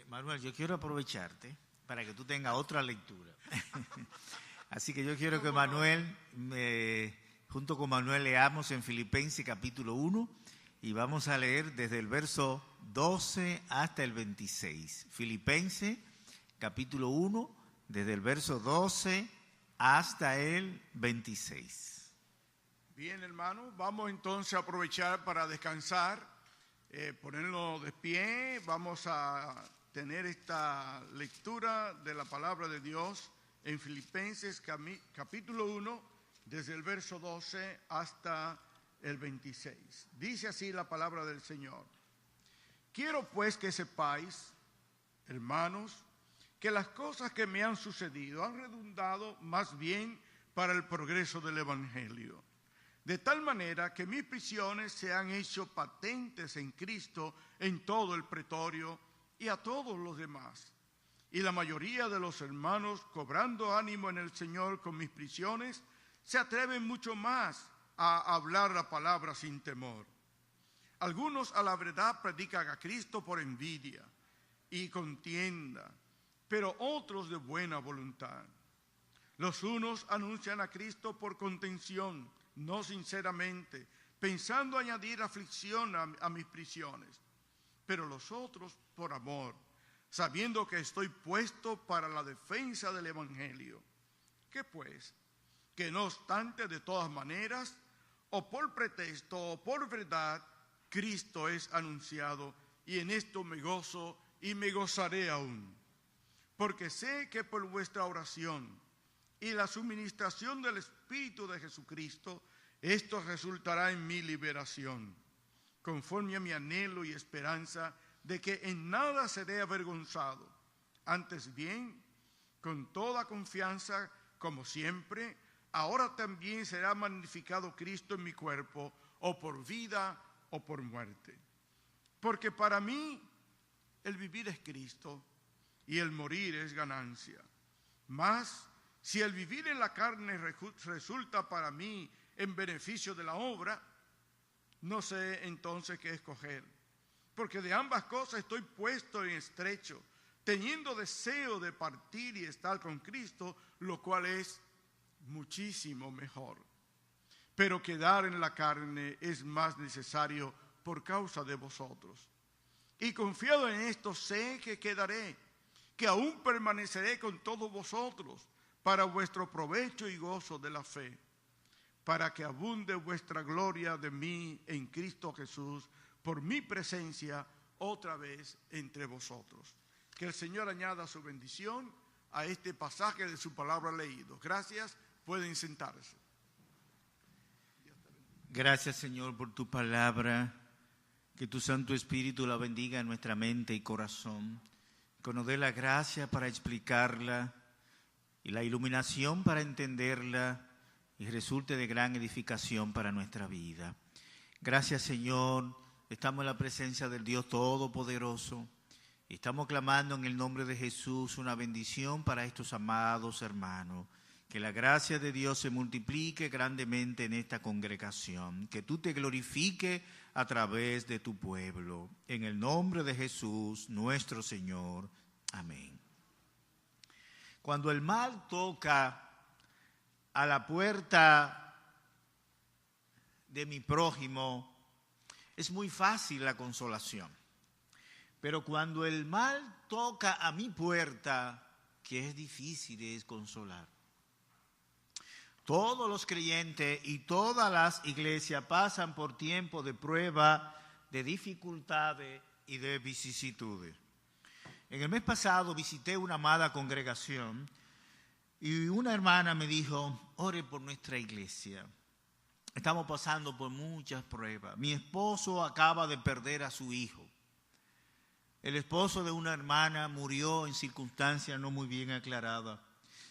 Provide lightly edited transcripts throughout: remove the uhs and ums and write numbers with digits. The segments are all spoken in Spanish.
Manuel, yo quiero aprovecharte para que tú tengas otra lectura. Así que yo quiero que Manuel, junto con Manuel, leamos en Filipenses capítulo 1 y vamos a leer desde el verso 12 hasta el 26. Filipenses capítulo 1, desde el verso 12 hasta el 26. Bien, hermanos, vamos entonces a aprovechar para descansar, ponernos de pie. Vamos a tener esta lectura de la palabra de Dios en Filipenses capítulo 1, desde el verso 12 hasta el 26. Dice así la palabra del Señor. Quiero pues que sepáis, hermanos, que las cosas que me han sucedido han redundado más bien para el progreso del Evangelio. De tal manera que mis prisiones se han hecho patentes en Cristo en todo el pretorio y a todos los demás. Y la mayoría de los hermanos, cobrando ánimo en el Señor con mis prisiones, se atreven mucho más a hablar la palabra sin temor. Algunos a la verdad predican a Cristo por envidia y contienda, pero otros de buena voluntad. Los unos anuncian a Cristo por contención, no sinceramente, pensando añadir aflicción a mis prisiones, pero los otros por amor, sabiendo que estoy puesto para la defensa del Evangelio. ¿Qué pues? Que no obstante, de todas maneras, o por pretexto o por verdad, Cristo es anunciado, y en esto me gozo y me gozaré aún. Porque sé que por vuestra oración y la suministración del Espíritu de Jesucristo, esto resultará en mi liberación, conforme a mi anhelo y esperanza de que en nada seré avergonzado. Antes bien, con toda confianza, como siempre, ahora también será magnificado Cristo en mi cuerpo, o por vida o por muerte. Porque para mí el vivir es Cristo y el morir es ganancia. Mas si el vivir en la carne resulta para mí en beneficio de la obra, no sé entonces qué escoger. Porque de ambas cosas estoy puesto en estrecho, teniendo deseo de partir y estar con Cristo, lo cual es muchísimo mejor. Pero quedar en la carne es más necesario por causa de vosotros. Y confiado en esto sé que quedaré, que aún permaneceré con todos vosotros para vuestro provecho y gozo de la fe, para que abunde vuestra gloria de mí en Cristo Jesús, por mi presencia otra vez entre vosotros. Que el Señor añada su bendición a este pasaje de su palabra leído. Gracias, pueden sentarse. Gracias, Señor, por tu palabra. Que tu Santo Espíritu la bendiga en nuestra mente y corazón. Que nos dé la gracia para explicarla y la iluminación para entenderla y resulte de gran edificación para nuestra vida. Gracias, Señor. Estamos en la presencia del Dios Todopoderoso y estamos clamando en el nombre de Jesús una bendición para estos amados hermanos. Que la gracia de Dios se multiplique grandemente en esta congregación. Que tú te glorifiques a través de tu pueblo. En el nombre de Jesús, nuestro Señor. Amén. Cuando el mal toca a la puerta de mi prójimo, es muy fácil la consolación. Pero cuando el mal toca a mi puerta, que es difícil es consolar. Todos los creyentes y todas las iglesias pasan por tiempos de prueba, de dificultades y de vicisitudes. En el mes pasado visité una amada congregación y una hermana me dijo, ore por nuestra iglesia. Estamos pasando por muchas pruebas. Mi esposo acaba de perder a su hijo. El esposo de una hermana murió en circunstancias no muy bien aclaradas.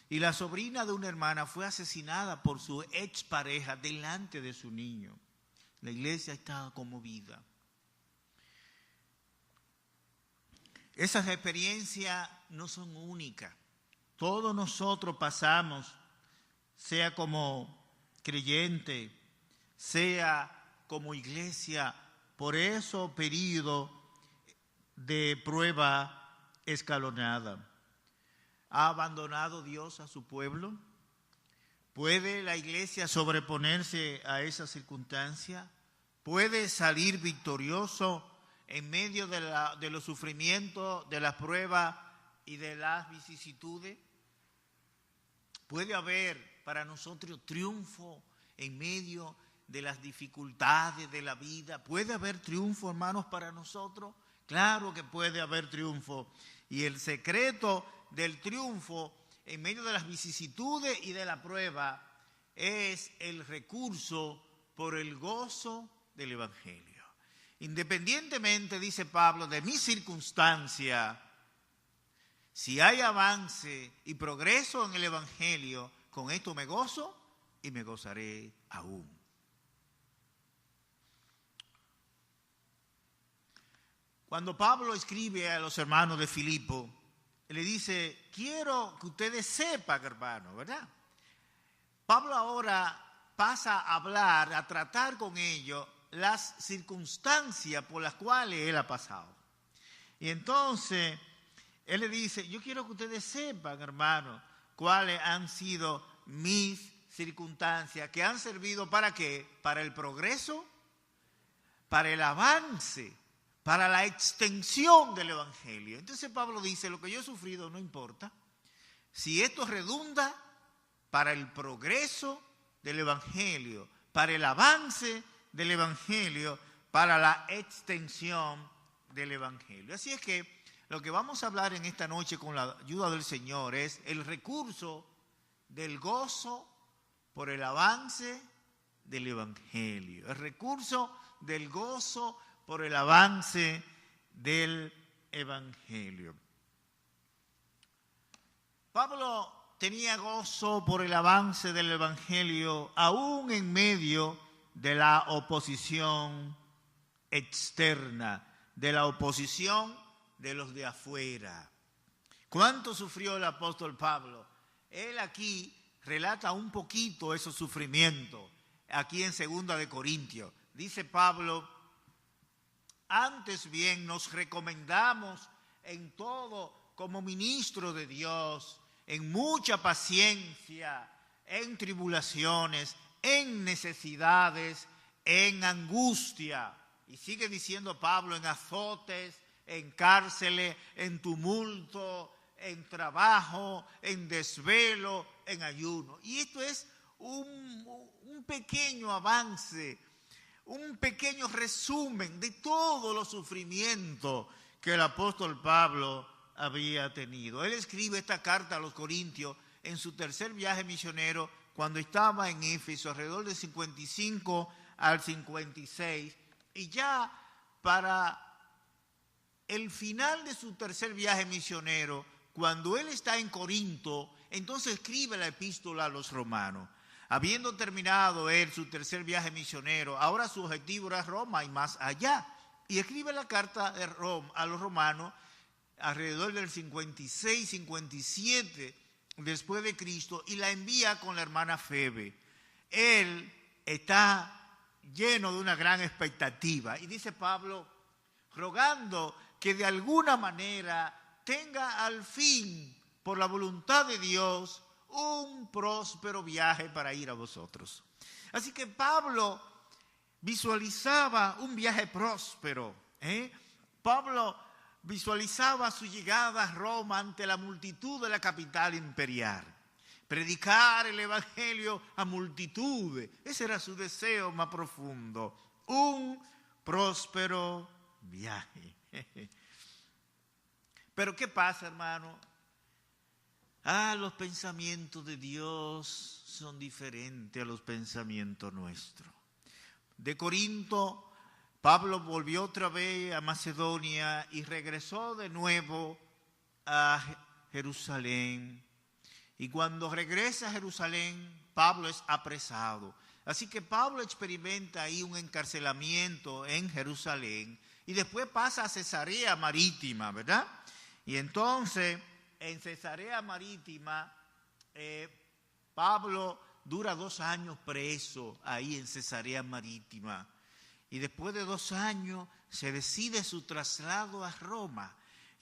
Y la sobrina de una hermana fue asesinada por su expareja delante de su niño. La iglesia estaba conmovida. Esas experiencias no son únicas. Todos nosotros pasamos, sea como creyente, sea como iglesia, por esos periodos de prueba escalonada. ¿Ha abandonado Dios a su pueblo? ¿Puede la iglesia sobreponerse a esa circunstancia? ¿Puede salir victorioso en medio de los sufrimientos, de las pruebas y de las vicisitudes? ¿Puede haber para nosotros triunfo en medio de las dificultades de la vida? ¿Puede haber triunfo, hermanos, para nosotros? Claro que puede haber triunfo. Y el secreto del triunfo en medio de las vicisitudes y de la prueba es el recurso por el gozo del Evangelio. Independientemente, dice Pablo, de mi circunstancia, si hay avance y progreso en el Evangelio, con esto me gozo y me gozaré aún. Cuando Pablo escribe a los hermanos de Filipo, le dice, quiero que ustedes sepan, hermanos, ¿verdad? Pablo ahora pasa a hablar, a tratar con ellos las circunstancias por las cuales él ha pasado. Y entonces, él le dice, yo quiero que ustedes sepan, hermanos, cuáles han sido mis circunstancias, que han servido ¿para qué? Para el progreso, para el avance, para la extensión del Evangelio. Entonces Pablo dice, lo que yo he sufrido no importa, si esto redunda para el progreso del Evangelio, para el avance del Evangelio, para la extensión del Evangelio. Así es que lo que vamos a hablar en esta noche con la ayuda del Señor es el recurso del gozo por el avance del Evangelio. El recurso del gozo por el avance del Evangelio. Pablo tenía gozo por el avance del Evangelio aún en medio de la oposición externa, de la oposición de los de afuera. ¿Cuánto sufrió el apóstol Pablo? Él aquí relata un poquito esos sufrimientos, aquí en 2 de Corintios. Dice Pablo, antes bien nos recomendamos en todo como ministro de Dios, en mucha paciencia, en tribulaciones, en necesidades, en angustia. Y sigue diciendo Pablo, en azotes, en cárceles, en tumulto, en trabajo, en desvelo, en ayuno. Y esto es un pequeño avance, un pequeño resumen de todos los sufrimientos que el apóstol Pablo había tenido. Él escribe esta carta a los Corintios en su tercer viaje misionero, cuando estaba en Éfeso, alrededor del 55 al 56, y ya para el final de su tercer viaje misionero, cuando él está en Corinto, entonces escribe la epístola a los romanos. Habiendo terminado él su tercer viaje misionero, ahora su objetivo era Roma y más allá. Y escribe la carta de Roma a los romanos alrededor del 56, 57 después de Cristo, y la envía con la hermana Febe. Él está lleno de una gran expectativa. Y dice Pablo, rogando que de alguna manera tenga al fin, por la voluntad de Dios, un próspero viaje para ir a vosotros. Así que Pablo visualizaba un viaje próspero. Pablo visualizaba su llegada a Roma ante la multitud de la capital imperial. Predicar el evangelio a multitudes. Ese era su deseo más profundo. Un próspero viaje. Pero ¿qué pasa, hermano? Los pensamientos de Dios son diferentes a los pensamientos nuestros. De Corinto, Pablo volvió otra vez a Macedonia y regresó de nuevo a Jerusalén. Y cuando regresa a Jerusalén, Pablo es apresado. Así que Pablo experimenta ahí un encarcelamiento en Jerusalén y después pasa a Cesarea Marítima, ¿verdad? Y entonces, en Cesarea Marítima, Pablo dura 2 años preso ahí en Cesarea Marítima. Y después de 2 años se decide su traslado a Roma.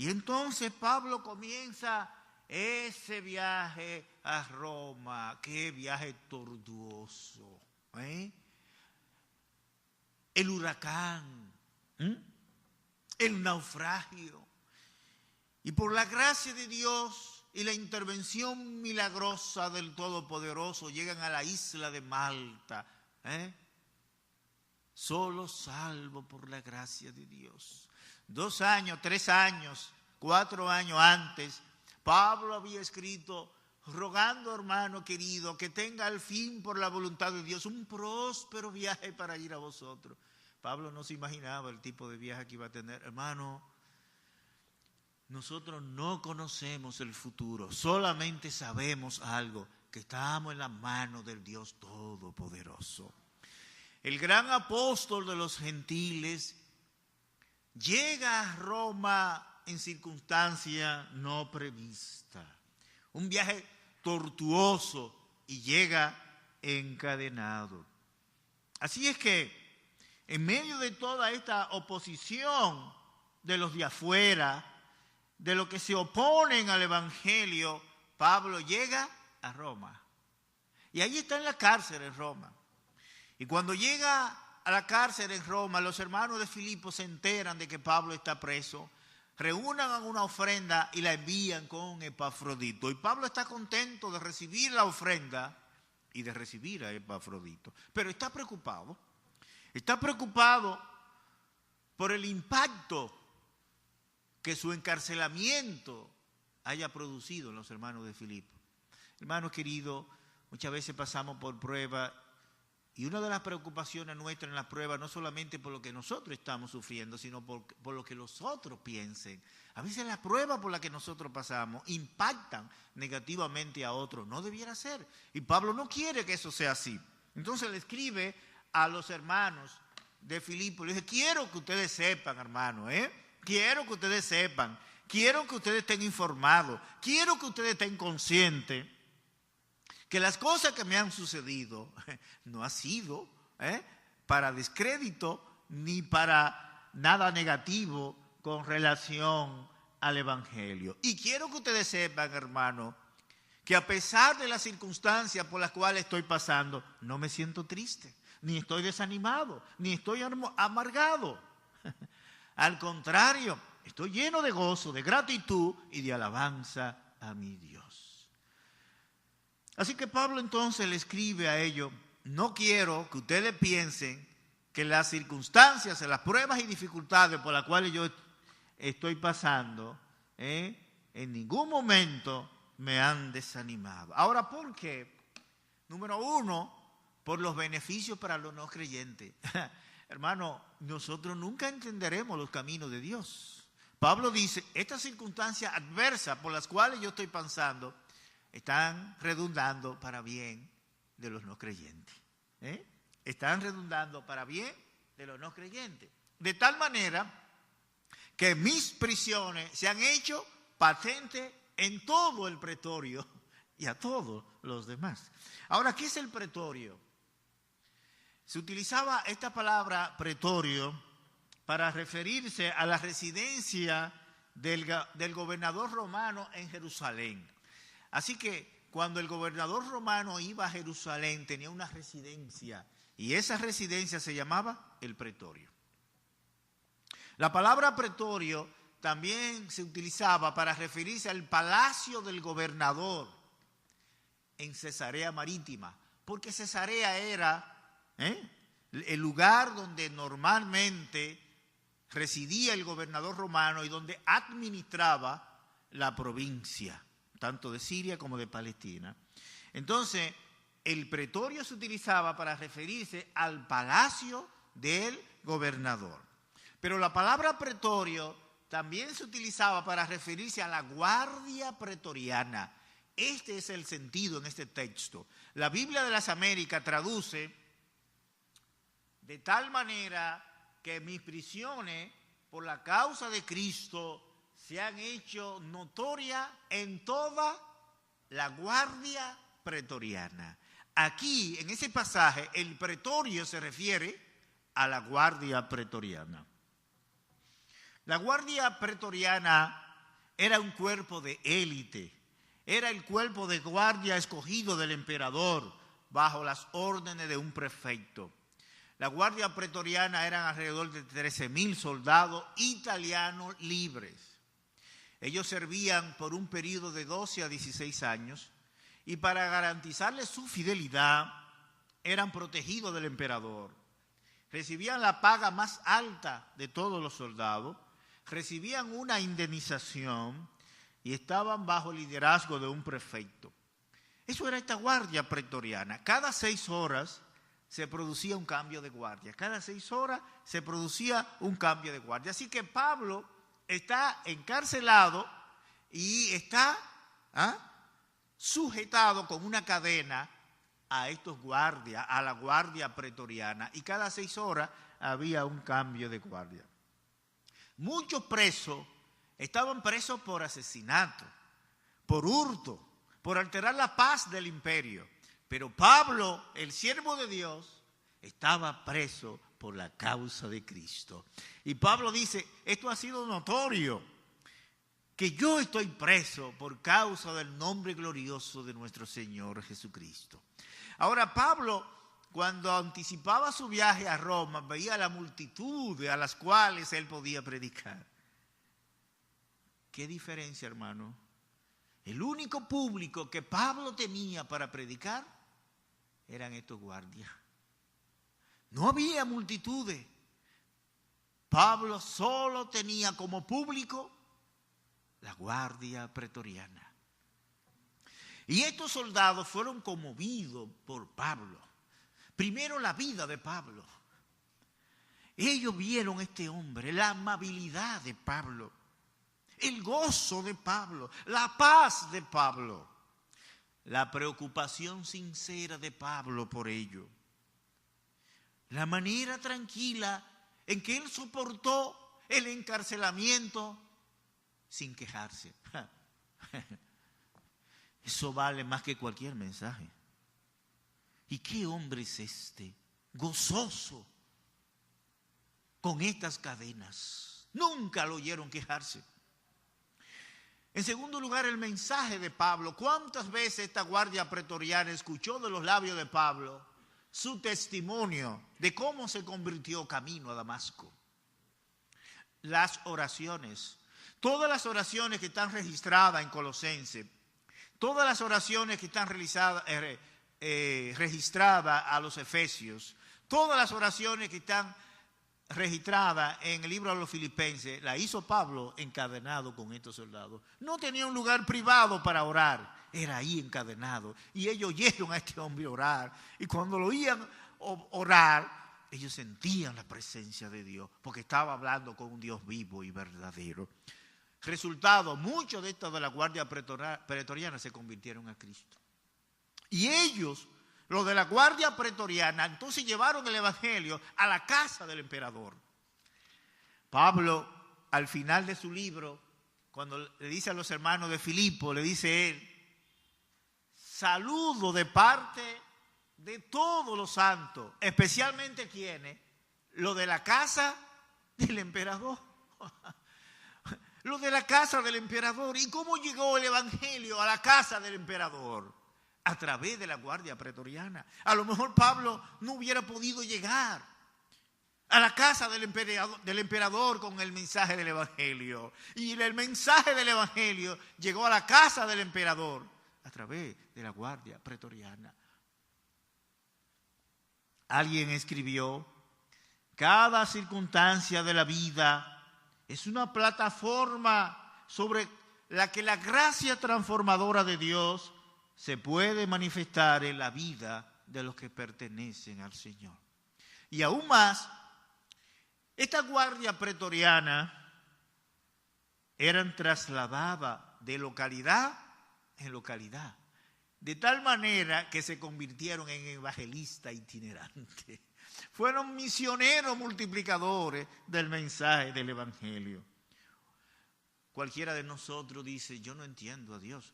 Y entonces Pablo comienza ese viaje a Roma. Qué viaje tortuoso, ¿eh? El huracán, el naufragio. Y por la gracia de Dios y la intervención milagrosa del Todopoderoso llegan a la isla de Malta, solo salvo por la gracia de Dios. 2 años, 3 años, 4 años antes, Pablo había escrito rogando, hermano querido, que tenga al fin por la voluntad de Dios un próspero viaje para ir a vosotros. Pablo no se imaginaba el tipo de viaje que iba a tener. Hermano, nosotros no conocemos el futuro, solamente sabemos algo, que estamos en la mano del Dios Todopoderoso. El gran apóstol de los gentiles llega a Roma en circunstancia no prevista. Un viaje tortuoso y llega encadenado. Así es que en medio de toda esta oposición de los de afuera, de los que se oponen al Evangelio, Pablo llega a Roma. Y ahí está en la cárcel en Roma. Y cuando llega a la cárcel en Roma, los hermanos de Filipo se enteran de que Pablo está preso, reúnan una ofrenda y la envían con Epafrodito. Y Pablo está contento de recibir la ofrenda y de recibir a Epafrodito. Pero está preocupado por el impacto que su encarcelamiento haya producido en los hermanos de Filipo. Hermanos queridos, muchas veces pasamos por pruebas y una de las preocupaciones nuestras en las pruebas no solamente por lo que nosotros estamos sufriendo, sino por lo que los otros piensen. A veces las pruebas por las que nosotros pasamos impactan negativamente a otros. No debiera ser. Y Pablo no quiere que eso sea así. Entonces le escribe a los hermanos de Filipo. Le dice, quiero que ustedes sepan, hermano, quiero que ustedes sepan, quiero que ustedes estén informados, quiero que ustedes estén conscientes que las cosas que me han sucedido no ha sido para descrédito ni para nada negativo con relación al Evangelio. Y quiero que ustedes sepan, hermano, que a pesar de las circunstancias por las cuales estoy pasando, no me siento triste, ni estoy desanimado, ni estoy amargado. Al contrario, estoy lleno de gozo, de gratitud y de alabanza a mi Dios. Así que Pablo entonces le escribe a ellos, no quiero que ustedes piensen que las circunstancias, las pruebas y dificultades por las cuales yo estoy pasando, en ningún momento me han desanimado. Ahora, ¿por qué? Número 1, por los beneficios para los no creyentes. Hermano, nosotros nunca entenderemos los caminos de Dios. Pablo dice, estas circunstancias adversas por las cuales yo estoy pasando están redundando para bien de los no creyentes. Están redundando para bien de los no creyentes. De tal manera que mis prisiones se han hecho patentes en todo el pretorio y a todos los demás. Ahora, ¿qué es el pretorio? Se utilizaba esta palabra pretorio para referirse a la residencia del gobernador romano en Jerusalén. Así que cuando el gobernador romano iba a Jerusalén tenía una residencia y esa residencia se llamaba el pretorio. La palabra pretorio también se utilizaba para referirse al palacio del gobernador en Cesarea Marítima, porque Cesarea era el lugar donde normalmente residía el gobernador romano y donde administraba la provincia, tanto de Siria como de Palestina. Entonces, el pretorio se utilizaba para referirse al palacio del gobernador. Pero la palabra pretorio también se utilizaba para referirse a la guardia pretoriana. Este es el sentido en este texto. La Biblia de las Américas traduce de tal manera que mis prisiones por la causa de Cristo se han hecho notorias en toda la guardia pretoriana. Aquí, en ese pasaje, el pretorio se refiere a la guardia pretoriana. La guardia pretoriana era un cuerpo de élite, era el cuerpo de guardia escogido del emperador bajo las órdenes de un prefecto. La guardia pretoriana eran alrededor de 13,000 soldados italianos libres. Ellos servían por un periodo de 12 a 16 años y para garantizarles su fidelidad eran protegidos del emperador. Recibían la paga más alta de todos los soldados, recibían una indemnización y estaban bajo el liderazgo de un prefecto. Eso era esta guardia pretoriana. Cada 6 horas se producía un cambio de guardia. Cada 6 horas se producía un cambio de guardia. Así que Pablo está encarcelado y está sujetado con una cadena a estos guardias, a la guardia pretoriana. Y cada 6 horas había un cambio de guardia. Muchos presos estaban presos por asesinato, por hurto, por alterar la paz del imperio. Pero Pablo, el siervo de Dios, estaba preso por la causa de Cristo. Y Pablo dice, esto ha sido notorio, que yo estoy preso por causa del nombre glorioso de nuestro Señor Jesucristo. Ahora Pablo, cuando anticipaba su viaje a Roma, veía la multitud a las cuales él podía predicar. ¿Qué diferencia, hermano? El único público que Pablo tenía para predicar eran estos guardias. No había multitudes. Pablo solo tenía como público la guardia pretoriana. Y estos soldados fueron conmovidos por Pablo. Primero la vida de Pablo. Ellos vieron a este hombre, la amabilidad de Pablo, el gozo de Pablo, la paz de Pablo, la preocupación sincera de Pablo por ello, la manera tranquila en que él soportó el encarcelamiento sin quejarse. Eso vale más que cualquier mensaje. ¿Y qué hombre es este? Gozoso con estas cadenas. Nunca lo oyeron quejarse. En segundo lugar, el mensaje de Pablo. ¿Cuántas veces esta guardia pretoriana escuchó de los labios de Pablo su testimonio de cómo se convirtió camino a Damasco? Las oraciones. Todas las oraciones que están registradas en Colosenses, todas las oraciones que están registradas a los Efesios, todas las oraciones que están registradas en el libro a los Filipenses, la hizo Pablo encadenado con estos soldados. No tenía un lugar privado para orar, era ahí encadenado. Y ellos oyeron a este hombre orar. Y cuando lo oían orar, ellos sentían la presencia de Dios, porque estaba hablando con un Dios vivo y verdadero. Resultado, muchos de estos de la guardia pretoriana se convirtieron a Cristo. Y ellos, los de la guardia pretoriana, entonces llevaron el evangelio a la casa del emperador. Pablo, al final de su libro, cuando le dice a los hermanos de Filipo, le dice él, saludo de parte de todos los santos, especialmente quienes, los de la casa del emperador. Los de la casa del emperador. ¿Y cómo llegó el evangelio a la casa del emperador? A través de la guardia pretoriana. A lo mejor Pablo no hubiera podido llegar a la casa del emperador con el mensaje del evangelio. Y el mensaje del evangelio llegó a la casa del emperador a través de la guardia pretoriana. Alguien escribió, cada circunstancia de la vida es una plataforma sobre la que la gracia transformadora de Dios se puede manifestar en la vida de los que pertenecen al Señor. Y aún más, esta guardia pretoriana eran trasladadas de localidad en localidad, de tal manera que se convirtieron en evangelistas itinerantes. Fueron misioneros multiplicadores del mensaje del evangelio. Cualquiera de nosotros dice, yo no entiendo a Dios.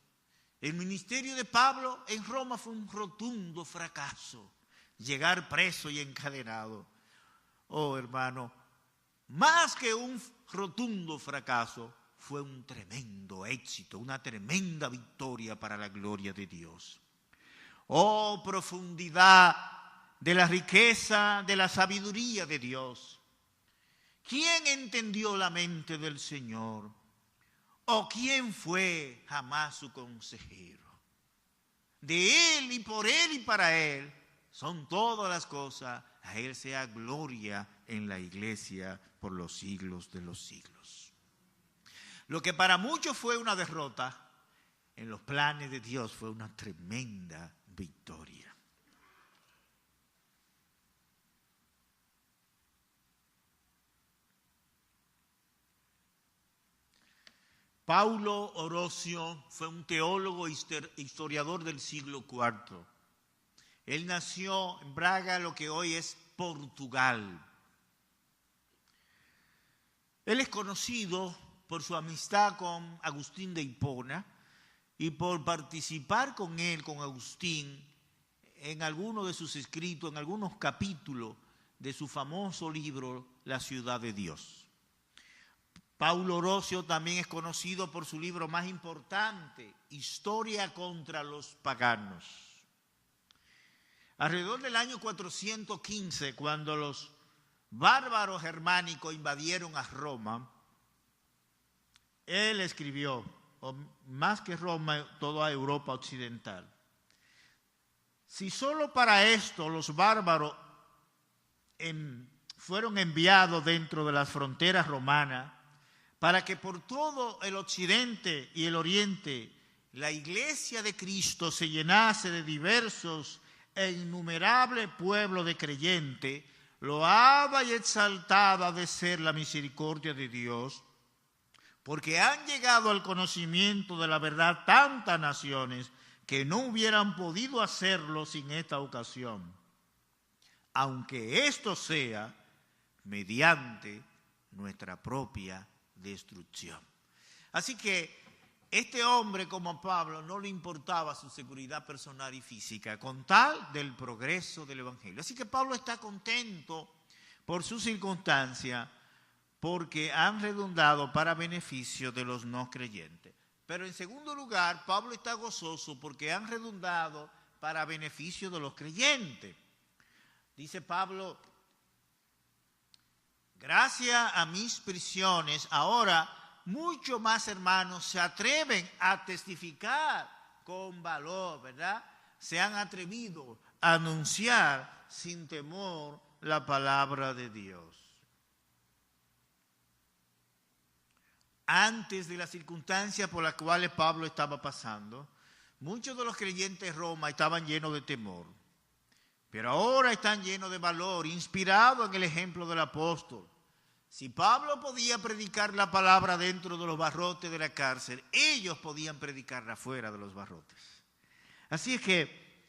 El ministerio de Pablo en Roma fue un rotundo fracaso. Llegar preso y encadenado. Oh, hermano, más que un rotundo fracaso, fue un tremendo éxito, una tremenda victoria para la gloria de Dios. Oh, profundidad de la riqueza, de la sabiduría de Dios. ¿Quién entendió la mente del Señor? ¿O quién fue jamás su consejero? De Él y por Él y para Él son todas las cosas. A Él sea gloria en la iglesia por los siglos de los siglos. Lo que para muchos fue una derrota, en los planes de Dios fue una tremenda victoria. Paulo Orosio fue un teólogo e historiador del siglo IV. Él nació en Braga, lo que hoy es Portugal. Él es conocido por su amistad con Agustín de Hipona y por participar con él, con Agustín, en algunos de sus escritos, en algunos capítulos de su famoso libro La ciudad de Dios. Paulo Orosio también es conocido por su libro más importante, Historia contra los paganos. Alrededor del año 415, cuando los bárbaros germánicos invadieron a Roma, él escribió, o más que Roma, toda Europa occidental: si solo para esto los bárbaros fueron enviados dentro de las fronteras romanas, para que por todo el occidente y el oriente la iglesia de Cristo se llenase de diversos e innumerables pueblos de creyentes, loada y exaltada de ser la misericordia de Dios, porque han llegado al conocimiento de la verdad tantas naciones que no hubieran podido hacerlo sin esta ocasión, aunque esto sea mediante nuestra propia destrucción. Así que este hombre, como Pablo, no le importaba su seguridad personal y física con tal del progreso del evangelio. Así que Pablo está contento por su circunstancia, porque han redundado para beneficio de los no creyentes. Pero en segundo lugar, Pablo está gozoso porque han redundado para beneficio de los creyentes. Dice Pablo: gracias a mis prisiones, ahora muchos más hermanos se atreven a testificar con valor, ¿verdad? Se han atrevido a anunciar sin temor la palabra de Dios. Antes de las circunstancias por las cuales Pablo estaba pasando, muchos de los creyentes de Roma estaban llenos de temor. Pero ahora están llenos de valor, inspirados en el ejemplo del apóstol. Si Pablo podía predicar la palabra dentro de los barrotes de la cárcel, ellos podían predicarla fuera de los barrotes. Así es que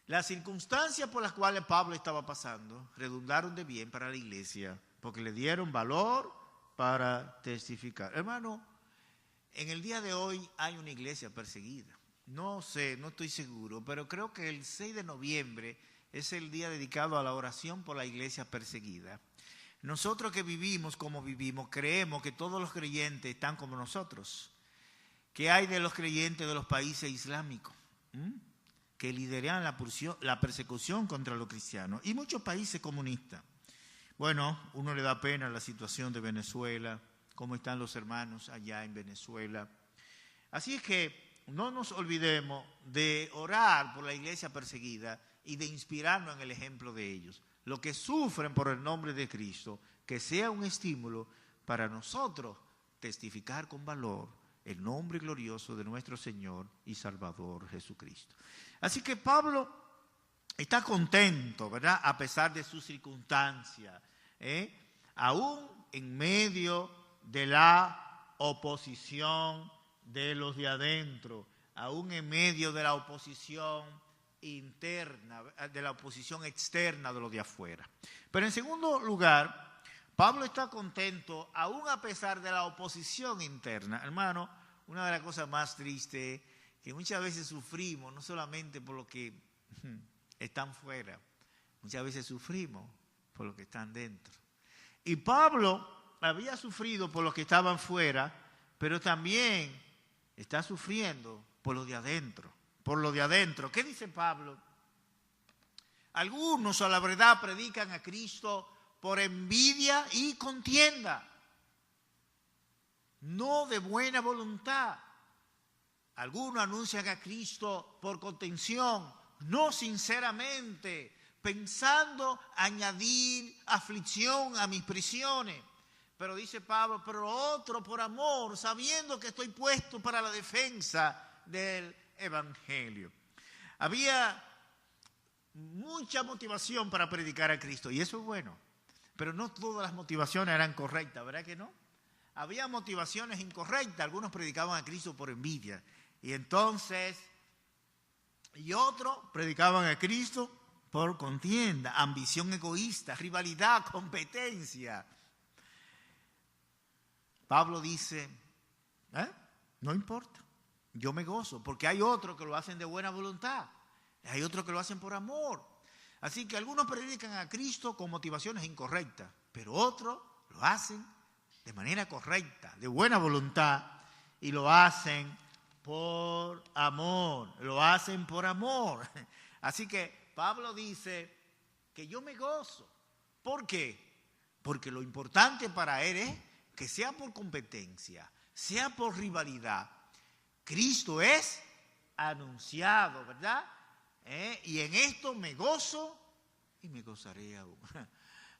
las circunstancias por las cuales Pablo estaba pasando redundaron de bien para la iglesia, porque le dieron valor para testificar. Hermano, en el día de hoy hay una iglesia perseguida. No sé, no estoy seguro, pero creo que el 6 de noviembre es el día dedicado a la oración por la iglesia perseguida. Nosotros que vivimos como vivimos, creemos que todos los creyentes están como nosotros. ¿Qué hay de los creyentes de los países islámicos? Que lideran la persecución contra los cristianos. Y muchos países comunistas. Bueno, uno le da pena la situación de Venezuela, cómo están los hermanos allá en Venezuela. Así es que no nos olvidemos de orar por la iglesia perseguida y de inspirarnos en el ejemplo de ellos. Los que sufren por el nombre de Cristo, que sea un estímulo para nosotros testificar con valor el nombre glorioso de nuestro Señor y Salvador Jesucristo. Así que Pablo está contento, ¿verdad? A pesar de sus circunstancias, aún en medio de la oposición de los de adentro, aún en medio de la oposición interna, de la oposición externa de los de afuera. Pero en segundo lugar, Pablo está contento aún a pesar de la oposición interna. Hermano, una de las cosas más tristes que muchas veces sufrimos, no solamente por los que están fuera, muchas veces sufrimos por los que están dentro. Y Pablo había sufrido por los que estaban fuera, pero también está sufriendo por lo de adentro. Por lo de adentro. ¿Qué dice Pablo? Algunos a la verdad predican a Cristo por envidia y contienda, no de buena voluntad. Algunos anuncian a Cristo por contención, no sinceramente, pensando añadir aflicción a mis prisiones. Pero dice Pablo, pero otro por amor, sabiendo que estoy puesto para la defensa del Evangelio. Había mucha motivación para predicar a Cristo, y eso es bueno. Pero no todas las motivaciones eran correctas, ¿verdad que no? Había motivaciones incorrectas. Algunos predicaban a Cristo por envidia. Y otros predicaban a Cristo por contienda, ambición egoísta, rivalidad, competencia. Pablo dice, no importa, yo me gozo, porque hay otros que lo hacen de buena voluntad, hay otros que lo hacen por amor. Así que algunos predican a Cristo con motivaciones incorrectas, pero otros lo hacen de manera correcta, de buena voluntad, y lo hacen por amor, lo hacen por amor. Así que Pablo dice que yo me gozo. ¿Por qué? Porque lo importante para él es que sea por competencia, sea por rivalidad, Cristo es anunciado, ¿verdad? Y en esto me gozo y me gozaré aún.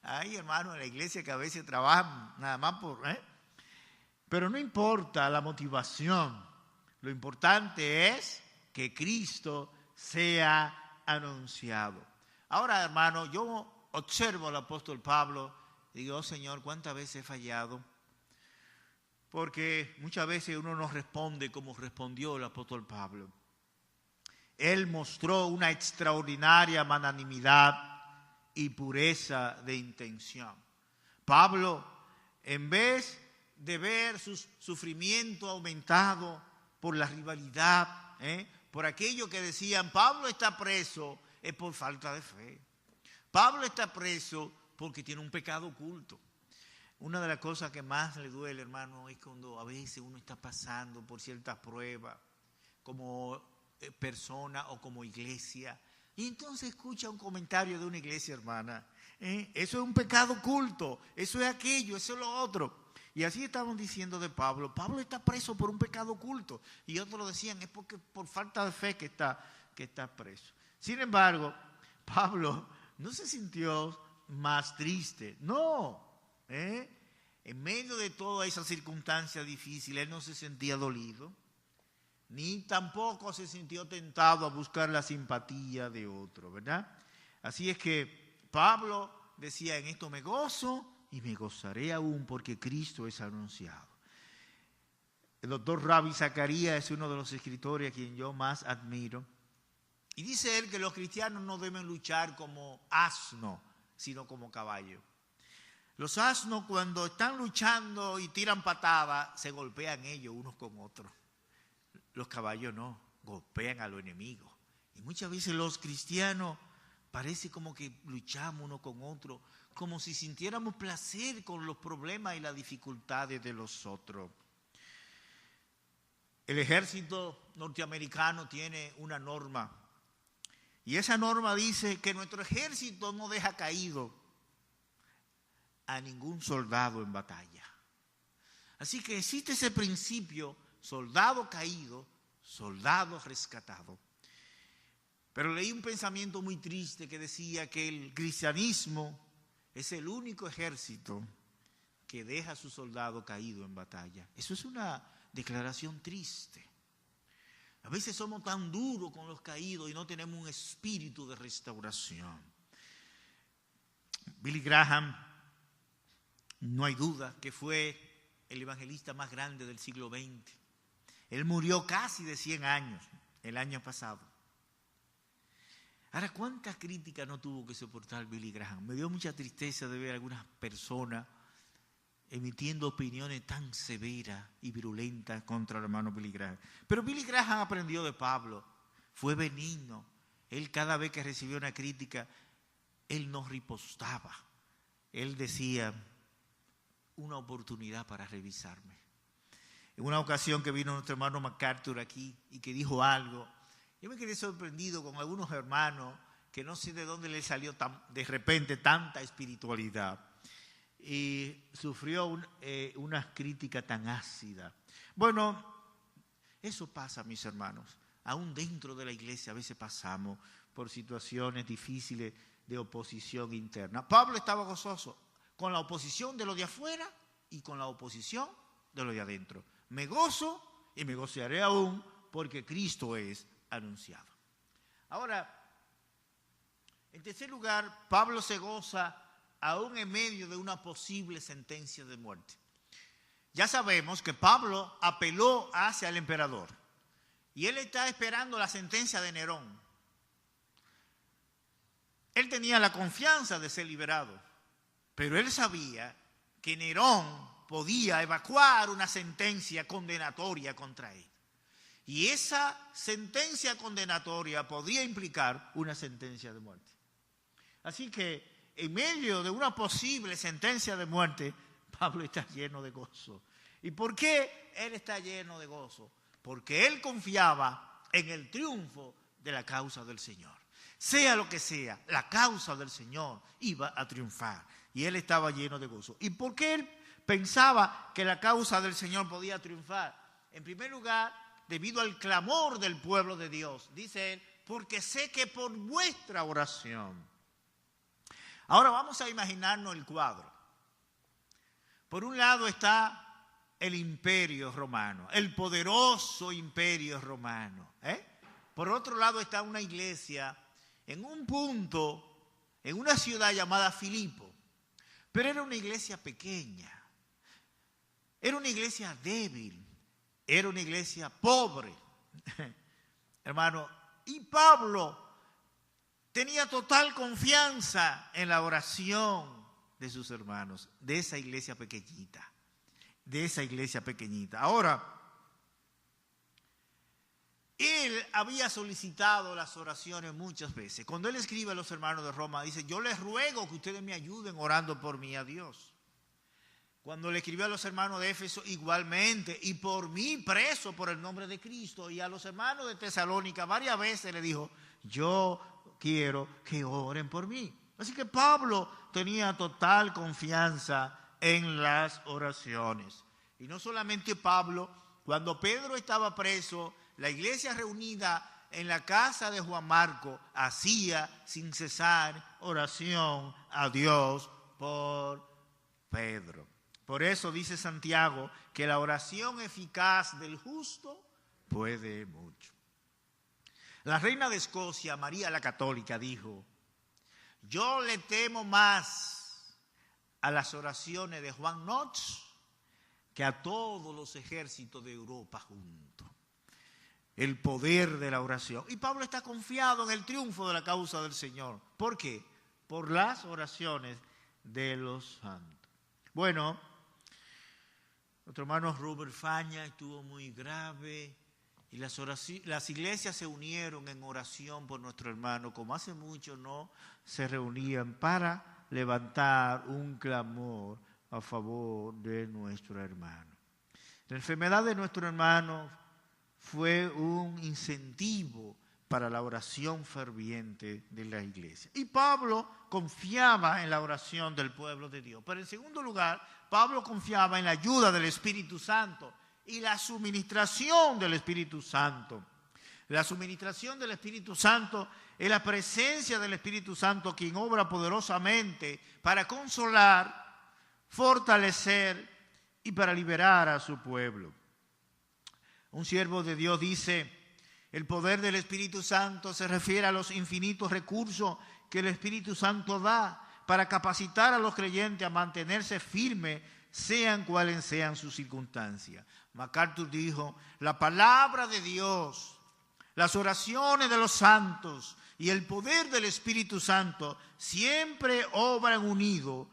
Hay hermanos en la iglesia que a veces trabajan nada más por... Pero no importa la motivación, lo importante es que Cristo sea anunciado. Ahora, hermano, yo observo al apóstol Pablo y digo, oh Señor, ¿cuántas veces he fallado? Porque muchas veces uno no responde como respondió el apóstol Pablo. Él mostró una extraordinaria magnanimidad y pureza de intención. Pablo, en vez de ver su sufrimiento aumentado por la rivalidad, por aquello que decían, Pablo está preso, es por falta de fe. Pablo está preso porque tiene un pecado oculto. Una de las cosas que más le duele, hermano, es cuando a veces uno está pasando por ciertas pruebas, como persona o como iglesia, y entonces escucha un comentario de una iglesia hermana. Eso es un pecado oculto, eso es aquello, eso es lo otro. Y así estaban diciendo de Pablo. Pablo está preso por un pecado oculto. Y otros lo decían, es porque por falta de fe que está preso. Sin embargo, Pablo no se sintió más triste. No. En medio de toda esa circunstancia difícil, él no se sentía dolido, ni tampoco se sintió tentado a buscar la simpatía de otro, ¿verdad? Así es que Pablo decía, en esto me gozo y me gozaré aún porque Cristo es anunciado. El doctor Ravi Zacarías es uno de los escritores a quien yo más admiro. Y dice él que los cristianos no deben luchar como asno, sino como caballo. Los asnos cuando están luchando y tiran patadas, se golpean ellos unos con otros. Los caballos no, golpean a los enemigos. Y muchas veces los cristianos parece como que luchamos uno con otro, como si sintiéramos placer con los problemas y las dificultades de los otros. El ejército norteamericano tiene una norma. Y esa norma dice que nuestro ejército no deja caído a ningún soldado en batalla. Así que existe ese principio, soldado caído, soldado rescatado. Pero leí un pensamiento muy triste que decía que el cristianismo es el único ejército que deja a su soldado caído en batalla. Eso es una declaración triste. A veces somos tan duros con los caídos y no tenemos un espíritu de restauración. Billy Graham, no hay duda que fue el evangelista más grande del siglo XX. Él murió casi de 100 años el año pasado. Ahora, ¿cuántas críticas no tuvo que soportar Billy Graham? Me dio mucha tristeza de ver a algunas personas emitiendo opiniones tan severas y virulentas contra el hermano Billy Graham. Pero Billy Graham aprendió de Pablo, fue benigno. Él cada vez que recibía una crítica, él no ripostaba. Él decía, una oportunidad para revisarme. En una ocasión que vino nuestro hermano MacArthur aquí y que dijo algo, yo me quedé sorprendido con algunos hermanos que no sé de dónde le salió de repente tanta espiritualidad y sufrió una crítica tan ácida. Bueno, eso pasa, mis hermanos. Aún dentro de la iglesia a veces pasamos por situaciones difíciles de oposición interna. Pablo estaba gozoso con la oposición de los de afuera y con la oposición de los de adentro. Me gozo y me gozaré aún porque Cristo es anunciado. Ahora, en tercer lugar, Pablo se goza aún en medio de una posible sentencia de muerte. Ya sabemos que Pablo apeló hacia el emperador y él está esperando la sentencia de Nerón. Él tenía la confianza de ser liberado, pero él sabía que Nerón podía evacuar una sentencia condenatoria contra él. Y esa sentencia condenatoria podía implicar una sentencia de muerte. Así que en medio de una posible sentencia de muerte, Pablo está lleno de gozo. ¿Y por qué él está lleno de gozo? Porque él confiaba en el triunfo de la causa del Señor. Sea lo que sea, la causa del Señor iba a triunfar. Y él estaba lleno de gozo. ¿Y por qué él pensaba que la causa del Señor podía triunfar? En primer lugar, debido al clamor del pueblo de Dios. Dice él, porque sé que por vuestra oración. Ahora vamos a imaginarnos el cuadro. Por un lado está el imperio romano, el poderoso imperio romano. Por otro lado está una iglesia en un punto, en una ciudad llamada Filipo. Pero era una iglesia pequeña, era una iglesia débil, era una iglesia pobre. Hermano, y Pablo tenía total confianza en la oración de sus hermanos, de esa iglesia pequeñita. Ahora, él había solicitado las oraciones muchas veces. Cuando él escribe a los hermanos de Roma, dice, yo les ruego que ustedes me ayuden orando por mí a Dios. Cuando le escribió a los hermanos de Éfeso, igualmente, y por mí preso por el nombre de Cristo. Y a los hermanos de Tesalónica varias veces le dijo, yo quiero que oren por mí. Así que Pablo tenía total confianza en las oraciones. Y no solamente Pablo, cuando Pedro estaba preso, la iglesia reunida en la casa de Juan Marco hacía sin cesar oración a Dios por Pedro. Por eso dice Santiago que la oración eficaz del justo puede mucho. La reina de Escocia, María la Católica, dijo, yo le temo más a las oraciones de Juan Knox que a todos los ejércitos de Europa juntos. El poder de la oración. Y Pablo está confiado en el triunfo de la causa del Señor. ¿Por qué? Por las oraciones de los santos. Bueno, nuestro hermano Robert Faña estuvo muy grave y las iglesias se unieron en oración por nuestro hermano, como hace mucho no se reunían para levantar un clamor a favor de nuestro hermano. La enfermedad de nuestro hermano fue un incentivo para la oración ferviente de la iglesia. Y Pablo confiaba en la oración del pueblo de Dios. Pero en segundo lugar, Pablo confiaba en la ayuda del Espíritu Santo y la suministración del Espíritu Santo. La suministración del Espíritu Santo es la presencia del Espíritu Santo quien obra poderosamente para consolar, fortalecer y para liberar a su pueblo. Un siervo de Dios dice, el poder del Espíritu Santo se refiere a los infinitos recursos que el Espíritu Santo da para capacitar a los creyentes a mantenerse firmes, sean cuales sean sus circunstancias. MacArthur dijo, la palabra de Dios, las oraciones de los santos y el poder del Espíritu Santo siempre obran unidos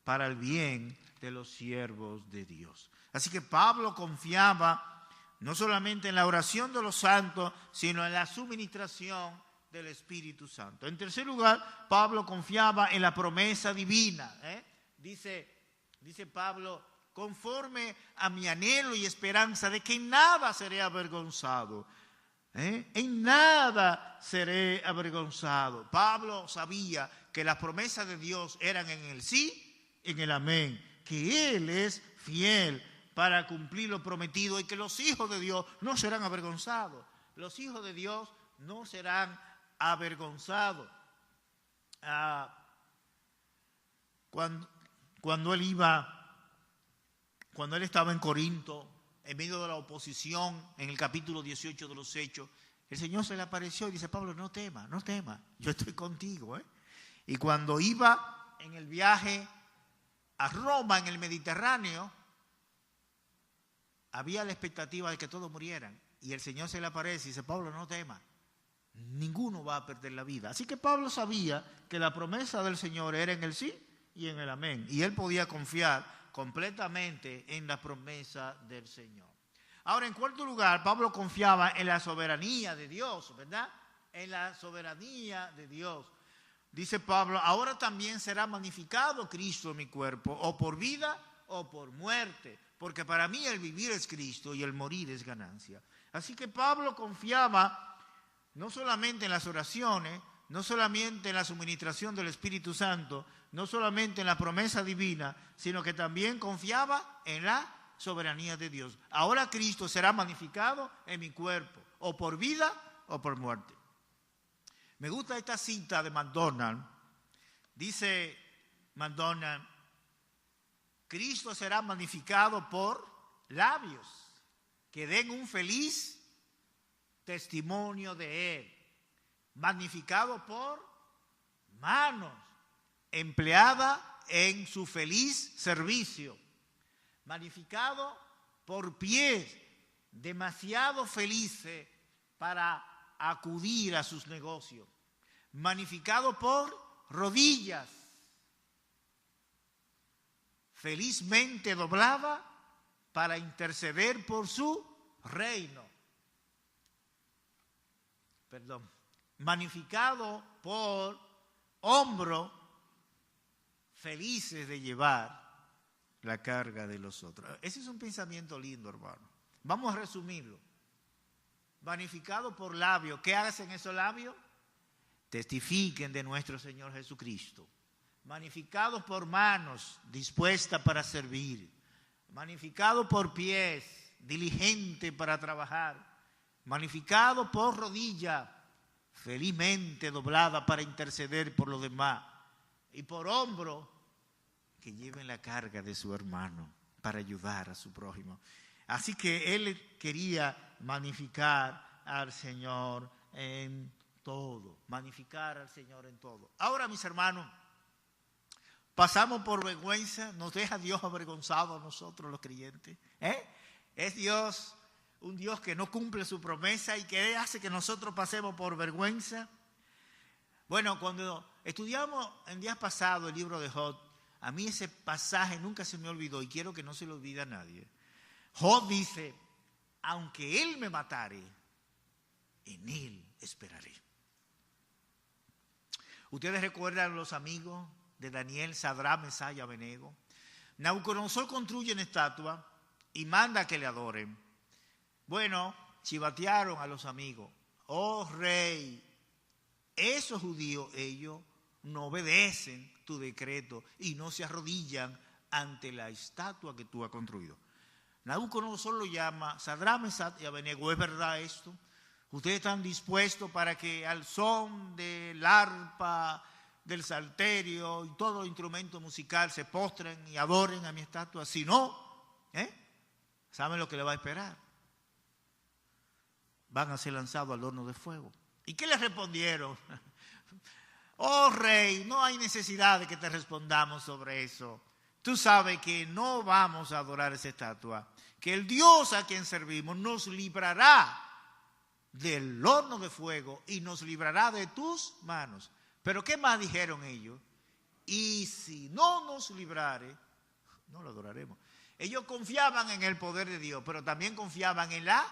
para el bien de los siervos de Dios. Así que Pablo confiaba no solamente en la oración de los santos, sino en la suministración del Espíritu Santo. En tercer lugar, Pablo confiaba en la promesa divina. Dice Pablo conforme a mi anhelo y esperanza de que en nada seré avergonzado. En nada seré avergonzado. Pablo sabía que las promesas de Dios eran en el sí, en el amén, que Él es fiel para cumplir lo prometido y que los hijos de Dios no serán avergonzados. Los hijos de Dios no serán avergonzados. Cuando él estaba en Corinto, en medio de la oposición, en el capítulo 18 de los Hechos, el Señor se le apareció y dice: Pablo, no temas, yo estoy contigo. Y cuando iba en el viaje a Roma, en el Mediterráneo, había la expectativa de que todos murieran. Y el Señor se le aparece y dice: Pablo, no temas, ninguno va a perder la vida. Así que Pablo sabía que la promesa del Señor era en el sí y en el amén. Y él podía confiar completamente en la promesa del Señor. Ahora, en cuarto lugar, Pablo confiaba en la soberanía de Dios, ¿verdad? En la soberanía de Dios. Dice Pablo: ahora también será magnificado Cristo en mi cuerpo, o por vida o por muerte, porque para mí el vivir es Cristo y el morir es ganancia. Así que Pablo confiaba no solamente en las oraciones, no solamente en la suministración del Espíritu Santo, no solamente en la promesa divina, sino que también confiaba en la soberanía de Dios. Ahora Cristo será magnificado en mi cuerpo, o por vida o por muerte. Me gusta esta cita de McDonald. Dice McDonald: Cristo será magnificado por labios que den un feliz testimonio de Él, magnificado por manos empleadas en su feliz servicio, magnificado por pies demasiado felices para acudir a sus negocios, magnificado por rodillas felizmente doblada para interceder por su reino. Magnificado por hombros felices de llevar la carga de los otros. Ese es un pensamiento lindo, hermano. Vamos a resumirlo. Magnificado por labios. ¿Qué hacen esos labios? Testifiquen de nuestro Señor Jesucristo. Magnificado por manos dispuestas para servir. Magnificado por pies diligentes para trabajar. Magnificado por rodilla felizmente doblada para interceder por los demás. Y por hombro que lleven la carga de su hermano para ayudar a su prójimo. Así que él quería magnificar al Señor en todo. Magnificar al Señor en todo. Ahora, mis hermanos, pasamos por vergüenza. ¿Nos deja Dios avergonzados a nosotros los creyentes? Es Dios un Dios que no cumple su promesa y que hace que nosotros pasemos por vergüenza. Bueno, cuando estudiamos en días pasados el libro de Job, a mí ese pasaje nunca se me olvidó y quiero que no se lo olvide a nadie. Job dice: aunque él me matare, en él esperaré. Ustedes recuerdan los amigos de Daniel, Sadrach, Mesach y Abednego. Nabucodonosor construye una estatua y manda que le adoren. Bueno, chivatearon a los amigos: oh rey, esos judíos, ellos no obedecen tu decreto y no se arrodillan ante la estatua que tú has construido. Nabucodonosor lo llama: Sadrach, Mesach y Abednego, ¿es verdad esto? ¿Ustedes están dispuestos para que al son del arpa, del salterio y todo instrumento musical se postren y adoren a mi estatua? Si no, ¿saben lo que le va a esperar? Van a ser lanzados al horno de fuego. ¿Y qué les respondieron? Oh rey, no hay necesidad de que te respondamos sobre eso. Tú sabes que no vamos a adorar esa estatua, que el Dios a quien servimos nos librará del horno de fuego y nos librará de tus manos. Pero ¿qué más dijeron ellos? Y si no nos librare, no lo adoraremos. Ellos confiaban en el poder de Dios, pero también confiaban en la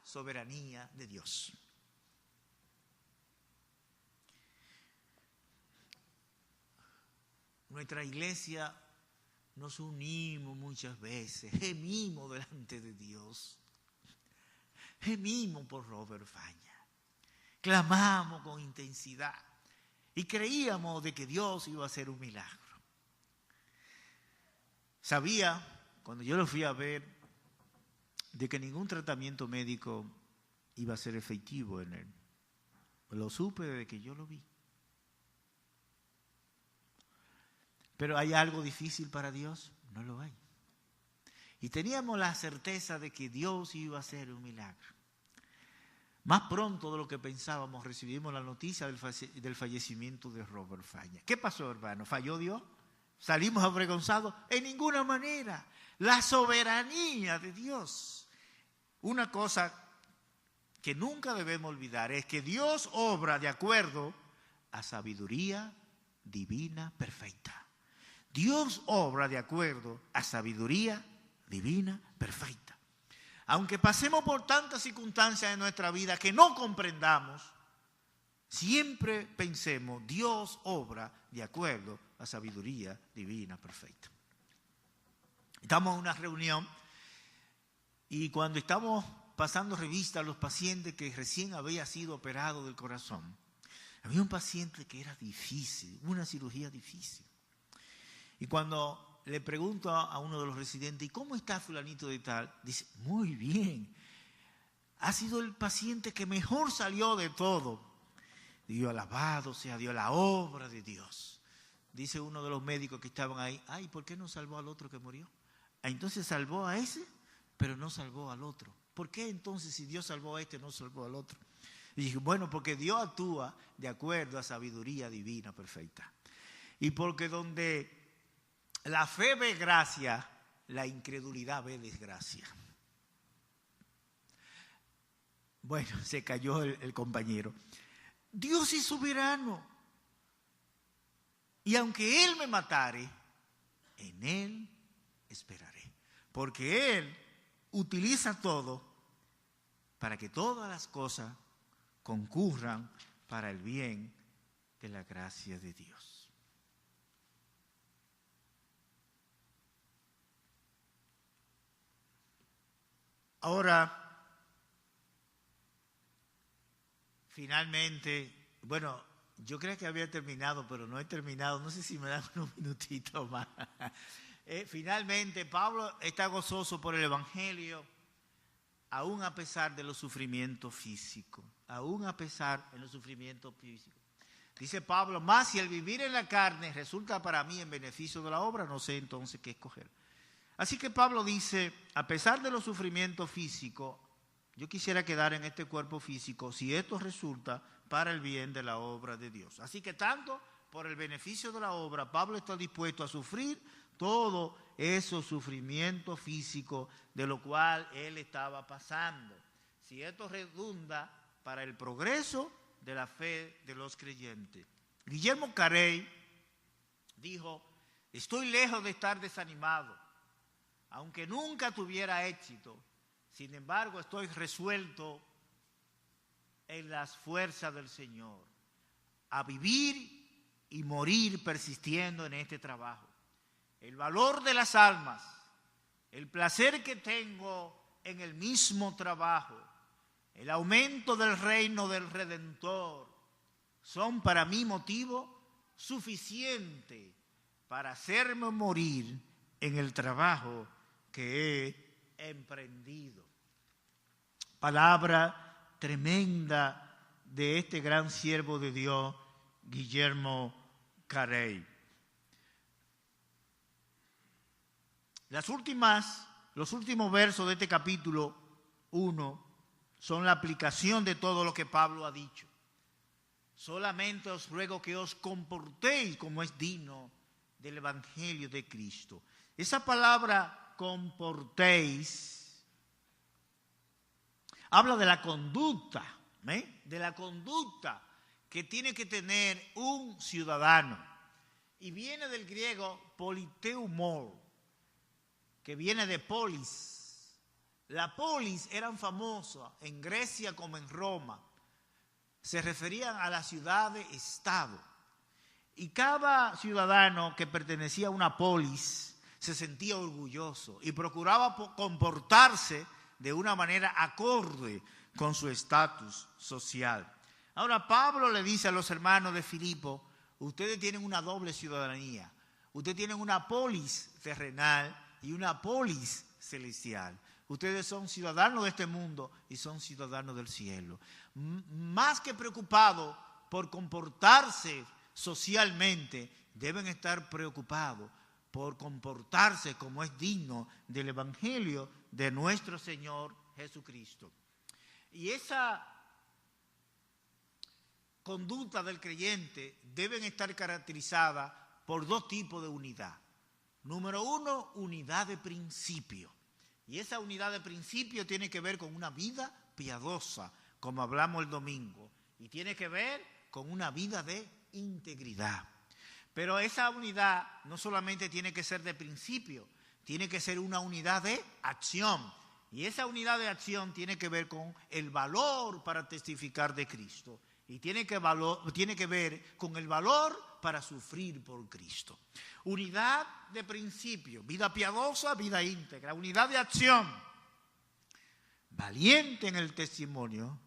soberanía de Dios. Nuestra iglesia nos unimos muchas veces, gemimos delante de Dios, gemimos por Robert Faña, clamamos con intensidad y creíamos de que Dios iba a hacer un milagro. Sabía, cuando yo lo fui a ver, de que ningún tratamiento médico iba a ser efectivo en él. Lo supe desde que yo lo vi. Pero ¿hay algo difícil para Dios? No lo hay. Y teníamos la certeza de que Dios iba a hacer un milagro. Más pronto de lo que pensábamos, recibimos la noticia del fallecimiento de Robert Faña. ¿Qué pasó, hermano? ¿Falló Dios? ¿Salimos avergonzados? En ninguna manera. La soberanía de Dios. Una cosa que nunca debemos olvidar es que Dios obra de acuerdo a sabiduría divina perfecta. Dios obra de acuerdo a sabiduría divina perfecta. Aunque pasemos por tantas circunstancias en nuestra vida que no comprendamos, siempre pensemos, Dios obra de acuerdo a sabiduría divina perfecta. Estamos en una reunión y cuando estamos pasando revista a los pacientes que recién había sido operado del corazón, había un paciente que era difícil, una cirugía difícil. Y cuando le pregunto a uno de los residentes, ¿y cómo está fulanito de tal? Dice, muy bien. Ha sido el paciente que mejor salió de todo. Digo, alabado sea Dios, la obra de Dios. Dice uno de los médicos que estaban ahí, ay, ¿por qué no salvó al otro que murió? Entonces salvó a ese, pero no salvó al otro. ¿Por qué entonces si Dios salvó a este, no salvó al otro? Y dije, bueno, porque Dios actúa de acuerdo a sabiduría divina perfecta. Y porque donde la fe ve gracia, la incredulidad ve desgracia. Bueno, se cayó el compañero. Dios es soberano. Y aunque Él me matare, en Él esperaré. Porque Él utiliza todo para que todas las cosas concurran para el bien de la gracia de Dios. Ahora, finalmente, bueno, yo creo que había terminado, pero no he terminado, no sé si me dan unos minutitos más. Finalmente, Pablo está gozoso por el Evangelio, aún a pesar de los sufrimientos físicos, aún a pesar de los sufrimientos físicos. Dice Pablo, más si el vivir en la carne resulta para mí en beneficio de la obra, no sé entonces qué escoger. Así que Pablo dice, a pesar de los sufrimientos físicos, yo quisiera quedar en este cuerpo físico si esto resulta para el bien de la obra de Dios. Así que tanto por el beneficio de la obra, Pablo está dispuesto a sufrir todo esos sufrimientos físicos de lo cual él estaba pasando. Si esto redunda para el progreso de la fe de los creyentes. Guillermo Carey dijo, estoy lejos de estar desanimado. Aunque nunca tuviera éxito, sin embargo estoy resuelto en las fuerzas del Señor, a vivir y morir persistiendo en este trabajo. El valor de las almas, el placer que tengo en el mismo trabajo, el aumento del reino del Redentor, son para mí motivo suficiente para hacerme morir en el trabajo que he emprendido. Palabra tremenda de este gran siervo de Dios, Guillermo Carey. Los últimos versos de este capítulo 1 son la aplicación de todo lo que Pablo ha dicho. Solamente os ruego que os comportéis como es digno del Evangelio de Cristo. Esa palabra comportéis habla de la conducta, de la conducta que tiene que tener un ciudadano. Y viene del griego politeumor, que viene de polis. La polis eran famosas en Grecia como en Roma. Se referían a la ciudad de estado. Y cada ciudadano que pertenecía a una polis se sentía orgulloso y procuraba comportarse de una manera acorde con su estatus social. Ahora Pablo le dice a los hermanos de Filipo, ustedes tienen una doble ciudadanía. Ustedes tienen una polis terrenal y una polis celestial. Ustedes son ciudadanos de este mundo y son ciudadanos del cielo. Más que preocupados por comportarse socialmente, deben estar preocupados por comportarse como es digno del Evangelio de nuestro Señor Jesucristo. Y esa conducta del creyente deben estar caracterizada por dos tipos de unidad. Número uno, unidad de principio. Y esa unidad de principio tiene que ver con una vida piadosa, como hablamos el domingo, y tiene que ver con una vida de integridad. Pero esa unidad no solamente tiene que ser de principio, tiene que ser una unidad de acción. Y esa unidad de acción tiene que ver con el valor para testificar de Cristo. Y tiene que ver con el valor para sufrir por Cristo. Unidad de principio, vida piadosa, vida íntegra. Unidad de acción, valiente en el testimonio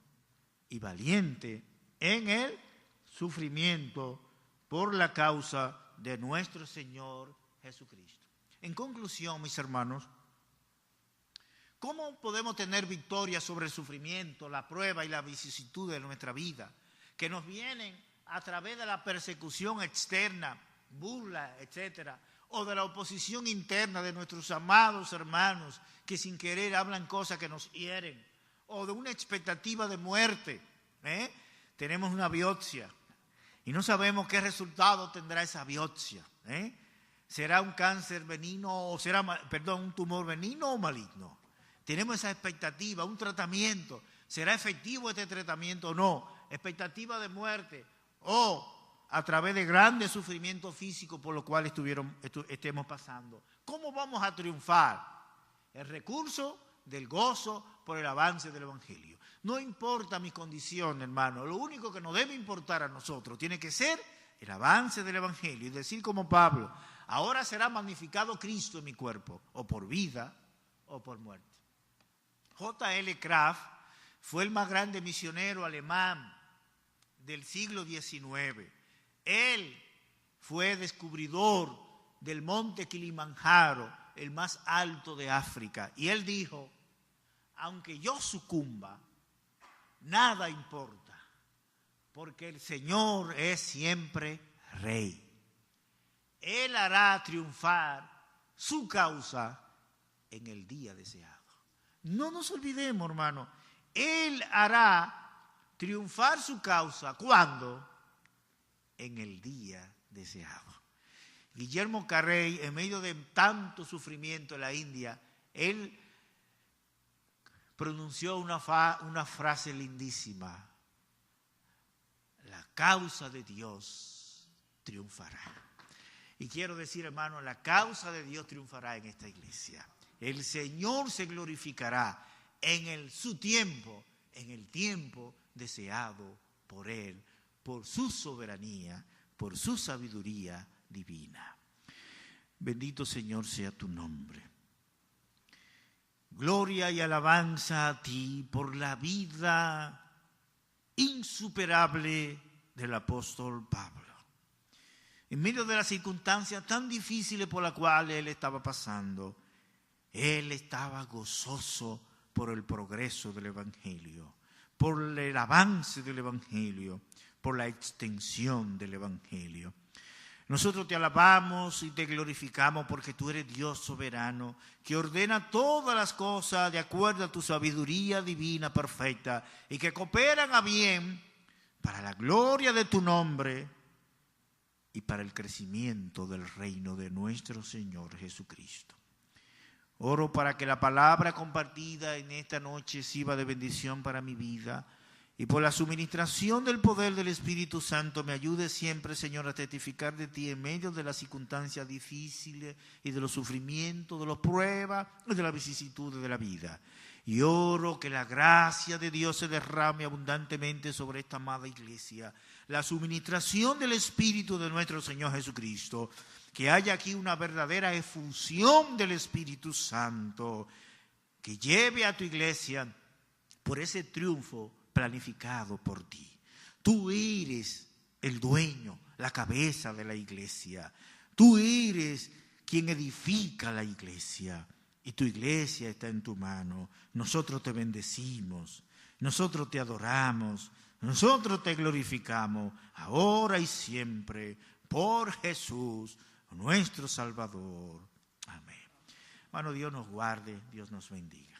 y valiente en el sufrimiento por la causa de nuestro Señor Jesucristo. En conclusión, mis hermanos, ¿cómo podemos tener victoria sobre el sufrimiento, la prueba y la vicisitud de nuestra vida, que nos vienen a través de la persecución externa, burla, etcétera, o de la oposición interna de nuestros amados hermanos que sin querer hablan cosas que nos hieren, o de una expectativa de muerte? Tenemos una biopsia y no sabemos qué resultado tendrá esa biopsia. ¿Será un cáncer benigno o será, un tumor benigno o maligno? Tenemos esa expectativa, un tratamiento. ¿Será efectivo este tratamiento o no? Expectativa de muerte o a través de grandes sufrimientos físicos por los cuales estemos pasando. ¿Cómo vamos a triunfar? El recurso del gozo por el avance del Evangelio. No importa mi condición, hermano, lo único que nos debe importar a nosotros tiene que ser el avance del Evangelio y decir como Pablo, ahora será magnificado Cristo en mi cuerpo, o por vida o por muerte. J.L. Kraft fue el más grande misionero alemán del siglo XIX. Él fue descubridor del monte Kilimanjaro, el más alto de África. Y él dijo, aunque yo sucumba, nada importa, porque el Señor es siempre Rey. Él hará triunfar su causa en el día deseado. No nos olvidemos, hermano, Él hará triunfar su causa, ¿cuándo? En el día deseado. Guillermo Carrey, en medio de tanto sufrimiento en la India, él pronunció una frase lindísima: la causa de Dios triunfará. Y quiero decir, hermano, la causa de Dios triunfará en esta iglesia. El Señor se glorificará en su tiempo, en el tiempo deseado por Él, por su soberanía, por su sabiduría divina. Bendito Señor sea tu nombre. Gloria y alabanza a ti por la vida insuperable del apóstol Pablo. En medio de las circunstancias tan difíciles por las cuales él estaba pasando, él estaba gozoso por el progreso del Evangelio, por el avance del Evangelio, por la extensión del Evangelio. Nosotros te alabamos y te glorificamos porque tú eres Dios soberano, que ordena todas las cosas de acuerdo a tu sabiduría divina perfecta y que cooperan a bien para la gloria de tu nombre y para el crecimiento del reino de nuestro Señor Jesucristo. Oro para que la palabra compartida en esta noche sirva de bendición para mi vida y por la suministración del poder del Espíritu Santo me ayude siempre, Señor, a testificar de ti en medio de las circunstancias difíciles y de los sufrimientos, de las pruebas y de las vicisitudes de la vida. Y oro que la gracia de Dios se derrame abundantemente sobre esta amada iglesia, la suministración del Espíritu de nuestro Señor Jesucristo, que haya aquí una verdadera efusión del Espíritu Santo que lleve a tu iglesia por ese triunfo planificado por ti. Tú eres el dueño, la cabeza de la iglesia. Tú eres quien edifica la iglesia y tu iglesia está en tu mano. Nosotros te bendecimos, nosotros te adoramos, nosotros te glorificamos ahora y siempre por Jesús, nuestro Salvador. Amén. Hermano, Dios nos guarde, Dios nos bendiga.